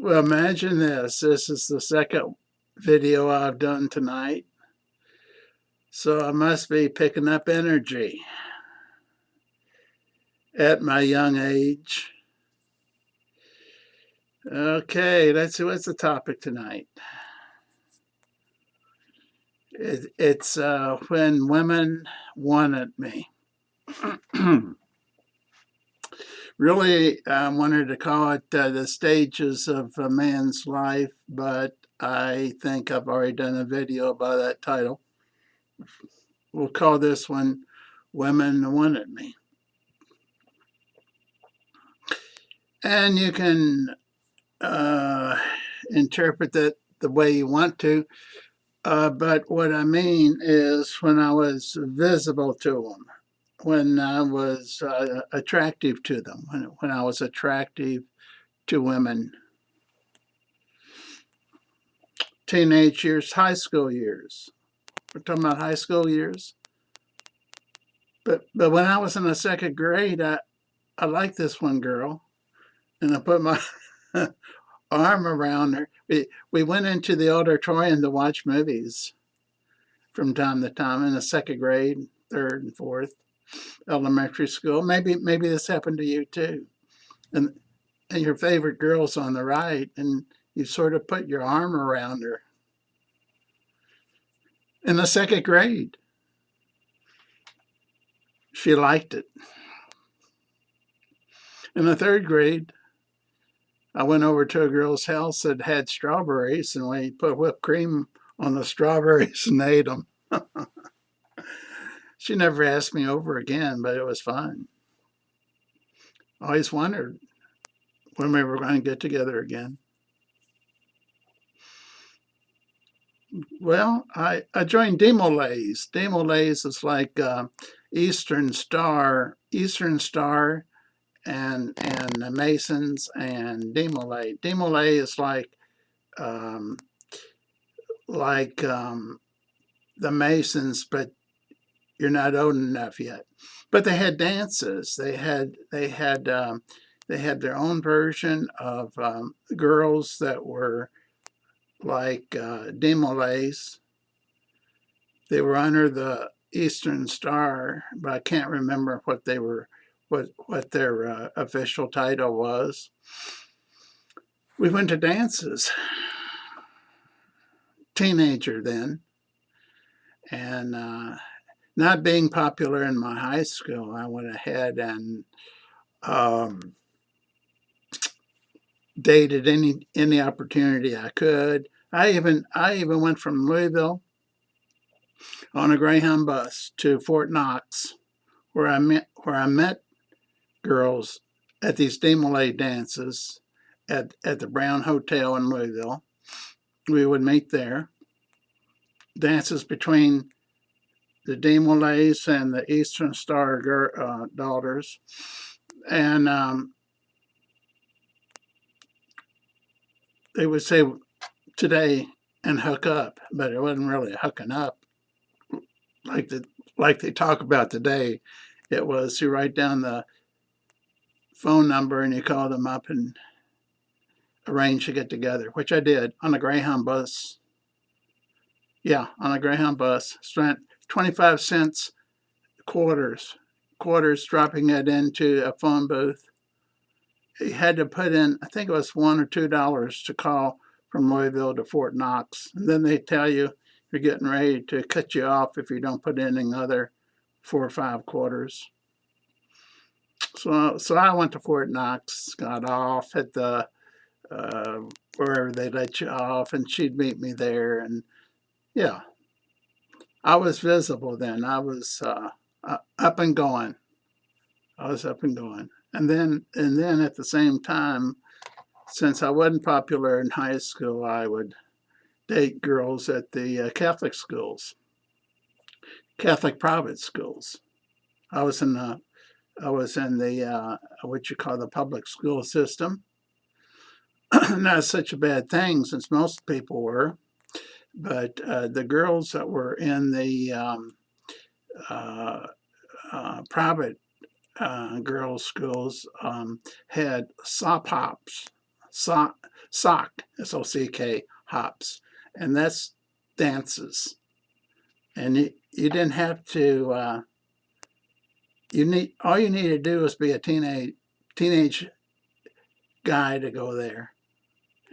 Well, imagine this. This is the second video I've done tonight. So I must be picking up energy at my young age. Okay, let's see what's the topic tonight. It's when women wanted me. Really, I wanted to call it the stages of a man's life, but I think I've already done a video about that title. We'll call this one Women Wanted Me. And you can interpret it the way you want to. But what I mean is when I was visible to them, when I was attractive to them, when I was attractive to women. Teenage years, high school years. We're talking about high school years. But when I was in the second grade, I liked this one girl, and I put my arm around her. We went into the auditorium to watch movies from time to time in the second grade, third and fourth elementary school. Maybe this happened to you too. And your favorite girl's on the right, and you sort of put your arm around her in the second grade. She liked it. In the third grade, I went over to a girl's house that had strawberries, and we put whipped cream on the strawberries and ate them. She never asked me over again, but it was fun. I always wondered when we were going to get together again. Well, I joined Demolays. Demolays is like Eastern Star, and the Masons and Demolay. Demolay is um, like the Masons, but you're not old enough yet. But they had dances. They had their own version of girls that were like Demolays. They were under the Eastern Star, but I can't remember what they were, what their official title was. We went to dances. Teenager then, and not being popular in my high school, I went ahead and um, dated any opportunity I could. I even went from Louisville on a Greyhound bus to Fort Knox, where I met girls at these Demolay dances at the Brown Hotel in Louisville. We would meet there. Dances between the Demolays and the Eastern Star daughters, and they would say today and hook up, but it wasn't really hooking up like they talk about today. It was you write down the phone number and you call them up and arrange to get together, which I did on a Greyhound bus. Yeah, on a Greyhound bus. Spent 25 cents quarters, dropping it into a phone booth. You had to put in, I think it was $1 or $2 to call from Louisville to Fort Knox. And then they tell you you're getting ready to cut you off if you don't put in another 4 or 5 quarters. So I went to Fort Knox, got off at the uh, wherever they let you off, and she'd meet me there. And yeah, I was visible then. I was up and going. I was up and going. And then at the same time, since I wasn't popular in high school, I would date girls at the Catholic schools, Catholic private schools. I was in the what you call the public school system. Not such a bad thing since most people were, but the girls that were in the uh, private girls' schools had sock hops. sock, S-O-C-K, hops. And that's dances. And you didn't have to, all you need to do is be a teenage guy to go there.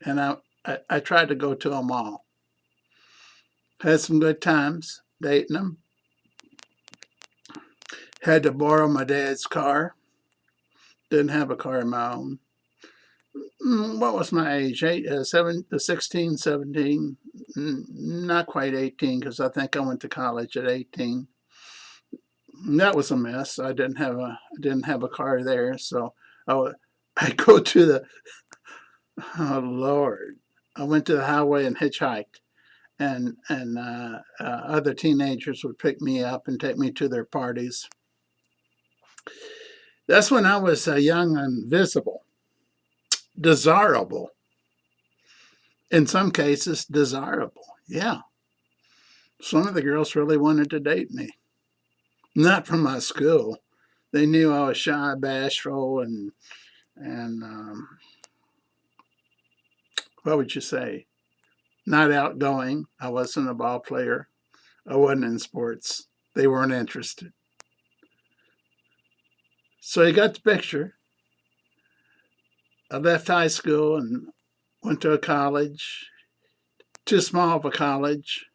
And I tried to go to them all. Had some good times dating them. Had to borrow my dad's car. Didn't have a car of my own. What was my age? 16, 17, not quite 18, because I think I went to college at 18. And that was a mess. I didn't have a car there, so I go to the, oh Lord, I went to the highway and hitchhiked, and other teenagers would pick me up and take me to their parties. That's when I was young and visible, desirable. In some cases, desirable. Yeah. Some of the girls really wanted to date me. Not from my school. They knew I was shy, bashful, and what would you say? Not outgoing. I wasn't a ball player. I wasn't in sports. They weren't interested. So you got the picture. I left high school and went to a college, too small of a college,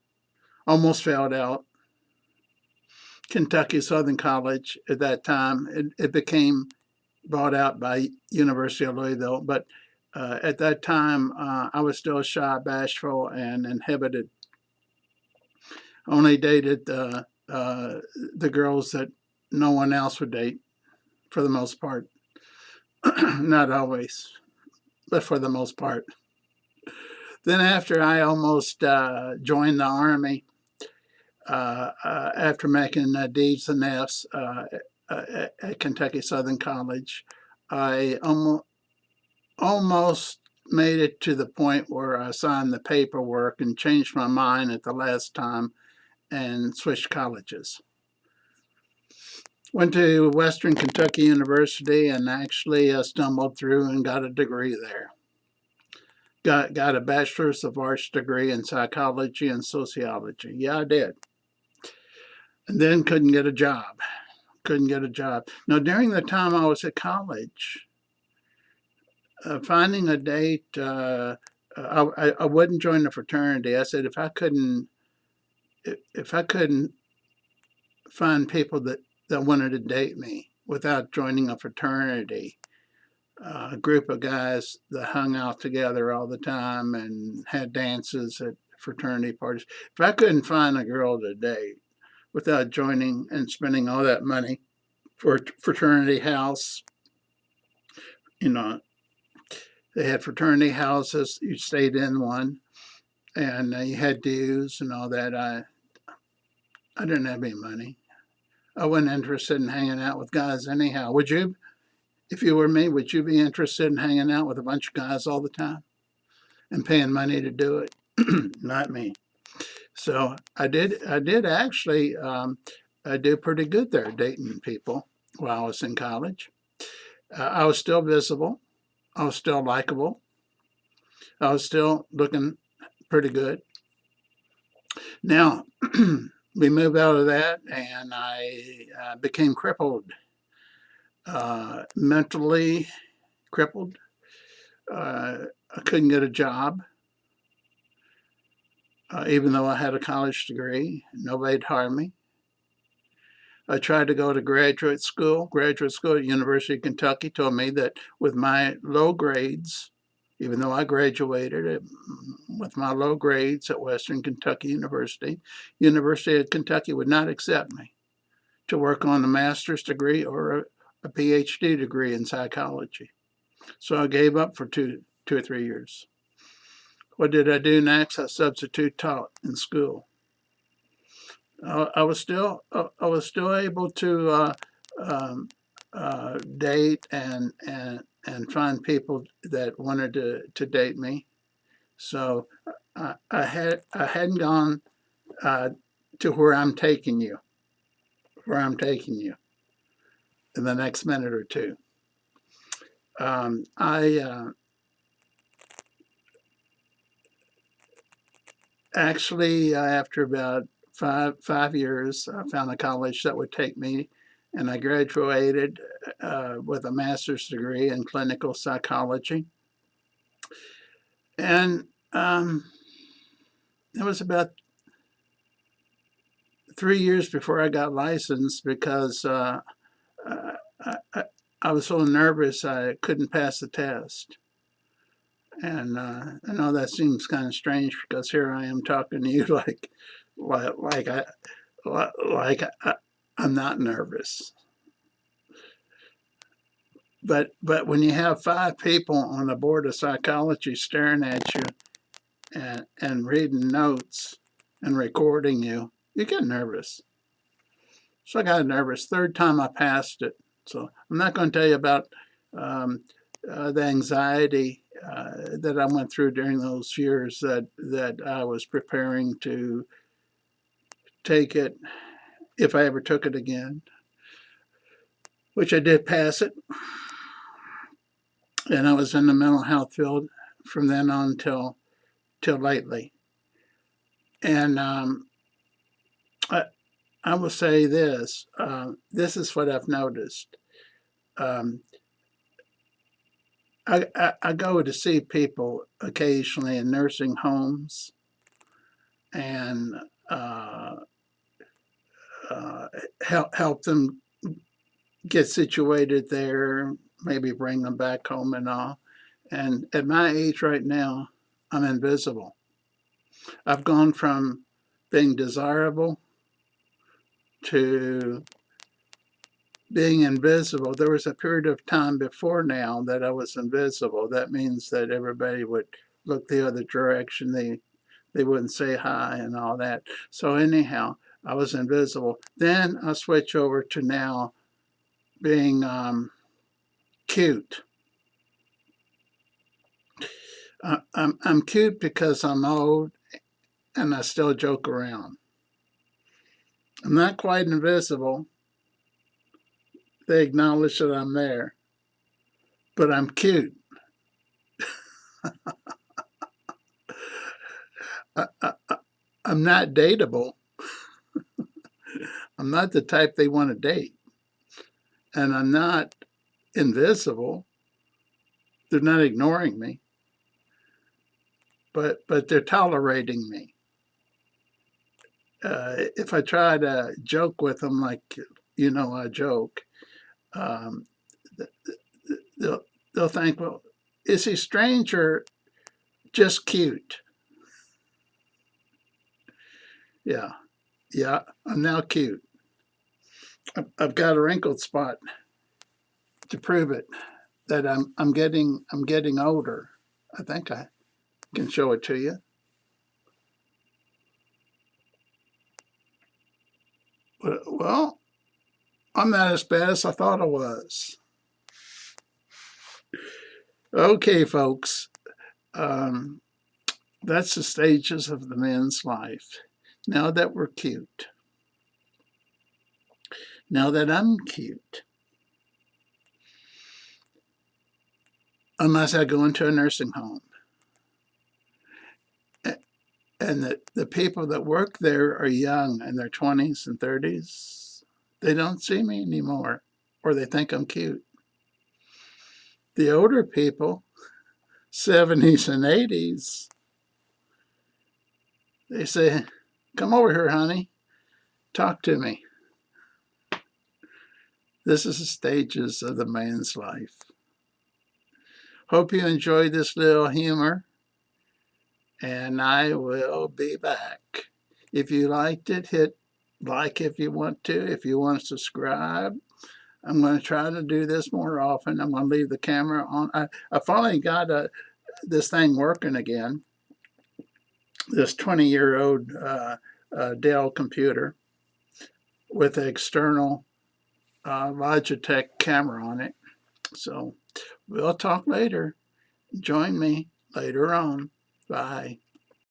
almost failed out. Kentucky Southern College at that time. It became bought out by University of Louisville, but at that time I was still shy, bashful, and inhibited. Only dated the girls that no one else would date, for the most part. Not always, but for the most part. Then after I almost joined the Army, after making D's and F's at Kentucky Southern College, I almost made it to the point where I signed the paperwork and changed my mind at the last time and switched colleges. Went to Western Kentucky University and actually stumbled through and got a degree there. Got a bachelor's of arts degree in psychology and sociology. Yeah, I did. And then couldn't get a job. Now, during the time I was at college, finding a date, I wouldn't join the fraternity. I said if I couldn't find people that wanted to date me without joining a fraternity, a group of guys that hung out together all the time and had dances at fraternity parties. If I couldn't find a girl to date without joining and spending all that money for a fraternity house, they had fraternity houses. You stayed in one, and you had dues and all that. I didn't have any money. I wasn't interested in hanging out with guys anyhow. Would you? If you were me, would you be interested in hanging out with a bunch of guys all the time and paying money to do it? Not me. So I did actually do pretty good there, dating people while I was in college. I was still visible. I was still likable. I was still looking pretty good. Now, we moved out of that, and I became crippled, mentally crippled. I couldn't get a job, even though I had a college degree. Nobody'd hire me. I tried to go to graduate school. Graduate school at University of Kentucky told me that with my low grades, even though I graduated with my low grades at Western Kentucky University, University of Kentucky would not accept me to work on a master's degree or a PhD degree in psychology. So I gave up for two or 3 years. What did I do next? I substitute taught in school. I was still able to date and find people that wanted to date me. So I hadn't gone to where I'm taking you in the next minute or two. I Actually, after about five years, I found a college that would take me, and I graduated with a master's degree in clinical psychology. And it was about 3 years before I got licensed because I was so nervous I couldn't pass the test. And I know that seems kind of strange because here I am talking to you like I like I'm not nervous. But when you have five people on the board of psychology staring at you and reading notes and recording you, you get nervous. So I got nervous. Third time I passed it. So I'm not going to tell you about the anxiety that I went through during those years that I was preparing to take it if I ever took it again, which I did pass it. And I was in the mental health field from then on till lately. And I, I will say this. This is what I've noticed. Um, I go to see people occasionally in nursing homes and uh, help them get situated there, maybe bring them back home and all. And at my age right now, I'm invisible. I've gone from being desirable to being invisible. There was a period of time before now that I was invisible. That means that everybody would look the other direction. They wouldn't say hi and all that. So anyhow, I was invisible. Then I switch over to now being cute. I'm cute because I'm old and I still joke around. I'm not quite invisible. They acknowledge that I'm there, but I'm cute. I'm not dateable. I'm not the type they want to date. And I'm not invisible. They're not ignoring me, but they're tolerating me. If I try to joke with them like I joke, um, they'll they'll think, well, is he strange or just cute? Yeah, yeah, I'm now cute. I've got a wrinkled spot to prove it that I'm getting older. I think I can show it to you. Well, I'm not as bad as I thought I was. Okay, folks. Um, that's the stages of the man's life. Now that we're cute, now that I'm cute, unless I go into a nursing home. And the people that work there are young in their 20s and 30s. They don't see me anymore, or they think I'm cute. The older people, 70s and 80s, they say, come over here, honey, talk to me. This is the stages of the man's life. Hope you enjoyed this little humor, and I will be back. If you liked it, hit like if you want to. If you want to subscribe, I'm going to try to do this more often. I'm going to leave the camera on. I finally got this thing working again, this 20-year-old Dell computer with an external Logitech camera on it. So we'll talk later. Join me later on. Bye.